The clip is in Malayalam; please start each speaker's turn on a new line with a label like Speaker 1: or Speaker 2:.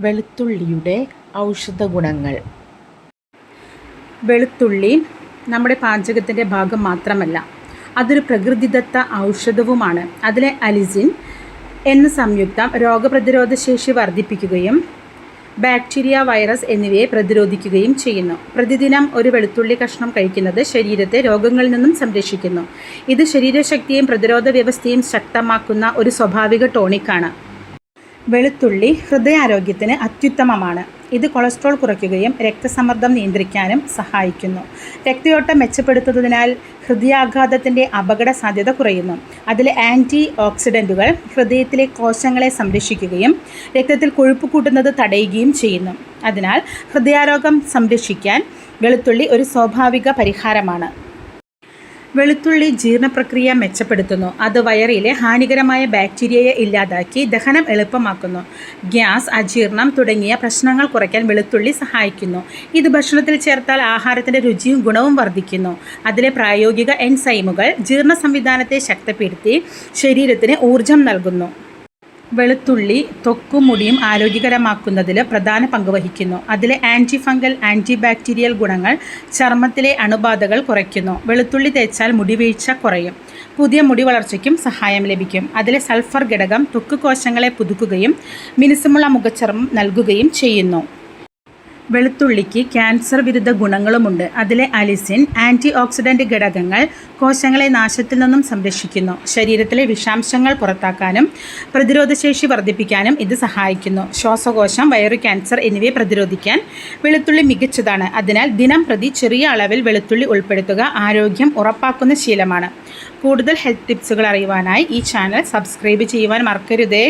Speaker 1: വെളുത്തുള്ളിയുടെ ഔഷധ ഗുണങ്ങൾ. വെളുത്തുള്ളി നമ്മുടെ പാചകത്തിൻ്റെ ഭാഗം മാത്രമല്ല, അതൊരു പ്രകൃതിദത്ത ഔഷധവുമാണ്. അതിലെ അലിസിൻ എന്ന സംയുക്തം രോഗപ്രതിരോധ ശേഷി വർദ്ധിപ്പിക്കുകയും ബാക്ടീരിയ, വൈറസ് എന്നിവയെ പ്രതിരോധിക്കുകയും ചെയ്യുന്നു. പ്രതിദിനം ഒരു വെളുത്തുള്ളി കഷ്ണം കഴിക്കുന്നത് ശരീരത്തെ രോഗങ്ങളിൽ നിന്നും സംരക്ഷിക്കുന്നു. ഇത് ശരീരശക്തിയും പ്രതിരോധ വ്യവസ്ഥയും ശക്തമാക്കുന്ന ഒരു സ്വാഭാവിക ടോണിക്കാണ്. വെളുത്തുള്ളി ഹൃദയാരോഗ്യത്തിന് അത്യുത്തമമാണ്. ഇത് കൊളസ്ട്രോൾ കുറയ്ക്കുകയും രക്തസമ്മർദ്ദം നിയന്ത്രിക്കാനും സഹായിക്കുന്നു. രക്തയോട്ടം മെച്ചപ്പെടുത്തുന്നതിനാൽ ഹൃദയാഘാതത്തിൻ്റെ അപകട സാധ്യത കുറയുന്നു. അതിലെ ആൻറ്റി ഓക്സിഡൻറ്റുകൾ ഹൃദയത്തിലെ കോശങ്ങളെ സംരക്ഷിക്കുകയും രക്തത്തിൽ കൊഴുപ്പ് കൂട്ടുന്നത് തടയുകയും ചെയ്യുന്നു. അതിനാൽ ഹൃദയാരോഗ്യം സംരക്ഷിക്കാൻ വെളുത്തുള്ളി ഒരു സ്വാഭാവിക പരിഹാരമാണ്. വെളുത്തുള്ളി ജീർണപ്രക്രിയ മെച്ചപ്പെടുത്തുന്നു. അത് വയറിലെ ഹാനികരമായ ബാക്ടീരിയയെ ഇല്ലാതാക്കി ദഹനം എളുപ്പമാക്കുന്നു. ഗ്യാസ്, അജീർണം തുടങ്ങിയ പ്രശ്നങ്ങൾ കുറയ്ക്കാൻ വെളുത്തുള്ളി സഹായിക്കുന്നു. ഇത് ഭക്ഷണത്തിൽ ചേർത്താൽ ആഹാരത്തിൻ്റെ രുചിയും ഗുണവും വർദ്ധിക്കുന്നു. അതിലെ പ്രായോഗിക എൻസൈമുകൾ ജീർണ സംവിധാനത്തെ ശക്തിപ്പെടുത്തി ശരീരത്തിന് ഊർജം നൽകുന്നു. വെളുത്തുള്ളി ത്വക്കും മുടിയും ആരോഗ്യകരമാക്കുന്നതിൽ പ്രധാന പങ്ക് വഹിക്കുന്നു. അതിലെ ആൻറ്റി ഫംഗൽ, ആൻറ്റി ബാക്ടീരിയൽ ഗുണങ്ങൾ ചർമ്മത്തിലെ അണുബാധകൾ കുറയ്ക്കുന്നു. വെളുത്തുള്ളി തേച്ചാൽ മുടിവീഴ്ച കുറയും. പുതിയ മുടി വളർച്ചയ്ക്കും സഹായം ലഭിക്കും. അതിലെ സൾഫർ ഘടകം ത്വക്ക് കോശങ്ങളെ പുതുക്കുകയും മിനുസമുള്ള മുഖചർമ്മം നൽകുകയും ചെയ്യുന്നു. വെളുത്തുള്ളിക്ക് ക്യാൻസർ വിരുദ്ധ ഗുണങ്ങളുമുണ്ട്. അതിലെ അലിസിൻ, ആൻറ്റി ഓക്സിഡൻറ്റ് ഘടകങ്ങൾ കോശങ്ങളെ നാശത്തിൽ നിന്നും സംരക്ഷിക്കുന്നു. ശരീരത്തിലെ വിഷാംശങ്ങൾ പുറത്താക്കാനും പ്രതിരോധശേഷി വർദ്ധിപ്പിക്കാനും ഇത് സഹായിക്കുന്നു. ശ്വാസകോശം, വയറു ക്യാൻസർ എന്നിവയെ പ്രതിരോധിക്കാൻ വെളുത്തുള്ളി മികച്ചതാണ്. അതിനാൽ ദിനം പ്രതി ചെറിയ അളവിൽ വെളുത്തുള്ളി ഉൾപ്പെടുത്തുക ആരോഗ്യം ഉറപ്പാക്കുന്ന ശീലമാണ്. കൂടുതൽ ഹെൽത്ത് ടിപ്സുകൾ അറിയുവാനായി ഈ ചാനൽ സബ്സ്ക്രൈബ് ചെയ്യുവാൻ മറക്കരുതേ.